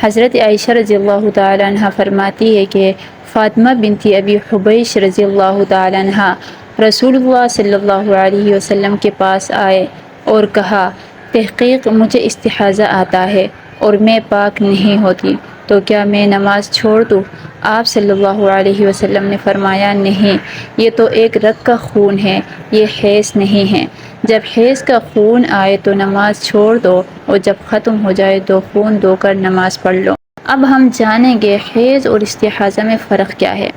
حضرت عائشہ رضی اللہ تعالیٰ عنہ فرماتی ہے کہ فاطمہ بنت ابی حبیش رضی اللہ تعالیٰ عنہ رسول اللہ صلی اللہ علیہ وسلم کے پاس آئے اور کہا، تحقیق مجھے استحاضہ آتا ہے اور میں پاک نہیں ہوتی، تو کیا میں نماز چھوڑ دوں؟ آپ صلی اللہ علیہ وسلم نے فرمایا، نہیں، یہ تو ایک رگ کا خون ہے، یہ حیض نہیں ہے۔ جب حیض کا خون آئے تو نماز چھوڑ دو، اور جب ختم ہو جائے تو خون دھو کر نماز پڑھ لو۔ اب ہم جانیں گے حیض اور استحاضہ میں فرق کیا ہے۔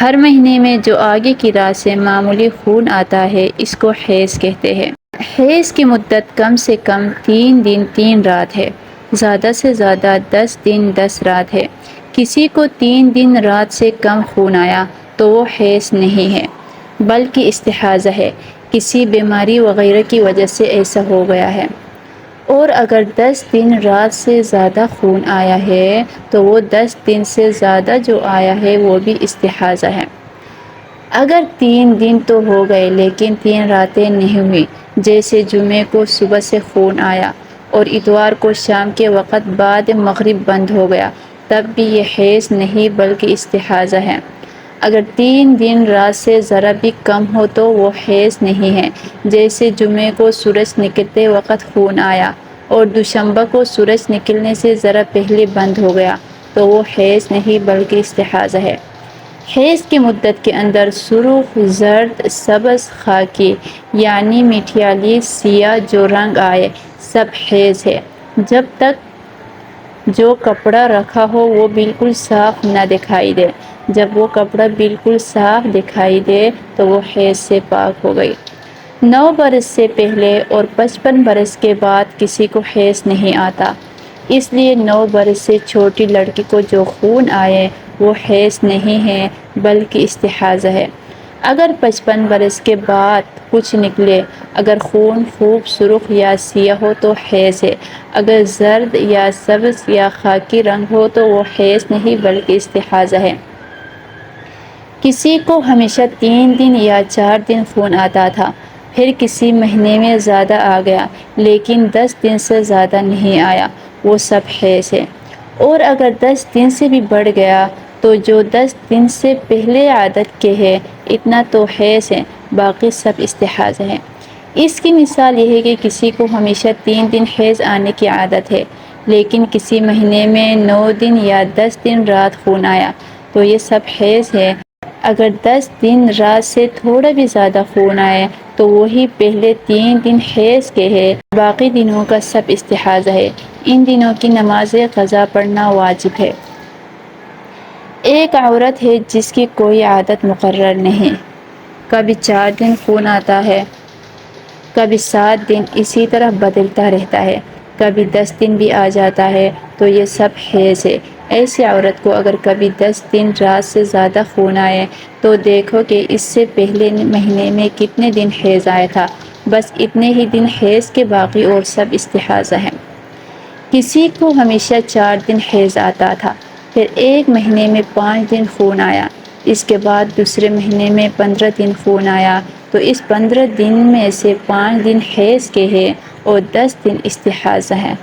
ہر مہینے میں جو آگے کی رات سے معمولی خون آتا ہے اس کو حیض کہتے ہیں۔ حیض کی مدت کم سے کم 3 دن 3 رات ہے، زیادہ سے زیادہ 10 دن 10 رات ہے۔ کسی کو 3 دن رات سے کم خون آیا تو وہ حیض نہیں ہے بلکہ استحاضہ ہے، کسی بیماری وغیرہ کی وجہ سے ایسا ہو گیا ہے۔ اور اگر 10 دن رات سے زیادہ خون آیا ہے تو وہ 10 دن سے زیادہ جو آیا ہے وہ بھی استحاضہ ہے۔ اگر 3 دن تو ہو گئے لیکن 3 راتیں نہیں ہوئی، جیسے جمعے کو صبح سے خون آیا اور اتوار کو شام کے وقت بعد مغرب بند ہو گیا، تب بھی یہ حیض نہیں بلکہ استحاضہ ہے۔ اگر 3 دن رات سے ذرا بھی کم ہو تو وہ حیض نہیں ہے، جیسے جمعے کو سورج نکلتے وقت خون آیا اور دوشنبہ کو سورج نکلنے سے ذرا پہلے بند ہو گیا، تو وہ حیض نہیں بلکہ استحاضہ ہے۔ حیض کی مدت کے اندر سرخ، زرد، سبز، خاکی یعنی مٹیالی، سیاہ جو رنگ آئے سب حیض ہے، جب تک جو کپڑا رکھا ہو وہ بالکل صاف نہ دکھائی دے۔ جب وہ کپڑا بالکل صاف دکھائی دے تو وہ حیض سے پاک ہو گئی۔ 9 برس سے پہلے اور 55 برس کے بعد کسی کو حیض نہیں آتا، اس لیے 9 برس سے چھوٹی لڑکی کو جو خون آئے وہ حیض نہیں ہے بلکہ استحاضہ ہے۔ اگر 55 برس کے بعد کچھ نکلے، اگر خون خوب سرخ یا سیاہ ہو تو حیض ہے، اگر زرد یا سبز یا خاکی رنگ ہو تو وہ حیض نہیں بلکہ استحاضہ ہے۔ کسی کو ہمیشہ 3 دن یا 4 دن خون آتا تھا، پھر کسی مہینے میں زیادہ آ گیا لیکن 10 دن سے زیادہ نہیں آیا، وہ سب حیض ہے۔ اور اگر 10 دن سے بھی بڑھ گیا تو جو 10 دن سے پہلے عادت کے ہے اتنا تو حیض ہے، باقی سب استحاضہ ہے۔ اس کی مثال یہ ہے کہ کسی کو ہمیشہ 3 دن حیض آنے کی عادت ہے لیکن کسی مہینے میں 9 دن یا 10 دن رات خون آیا تو یہ سب حیض ہے۔ اگر 10 دن رات سے تھوڑا بھی زیادہ خون آئے تو وہی پہلے 3 دن حیض کے ہے، باقی دنوں کا سب استحاضہ ہے۔ ان دنوں کی نماز قضا پڑھنا واجب ہے۔ ایک عورت ہے جس کی کوئی عادت مقرر نہیں، کبھی 4 دن خون آتا ہے، کبھی 7 دن، اسی طرح بدلتا رہتا ہے، کبھی 10 دن بھی آ جاتا ہے، تو یہ سب حیض ہے۔ ایسی عورت کو اگر کبھی 10 دن رات سے زیادہ خون آئے تو دیکھو کہ اس سے پہلے مہینے میں کتنے دن حیض آیا تھا، بس اتنے ہی دن حیض کے، باقی اور سب استحاضہ ہیں۔ کسی کو ہمیشہ 4 دن حیض آتا تھا، پھر ایک مہینے میں 5 دن خون آیا، اس کے بعد دوسرے مہینے میں 15 دن خون آیا، تو اس 15 دن میں سے 5 دن حیض کے ہیں اور 10 دن استحاضہ ہیں۔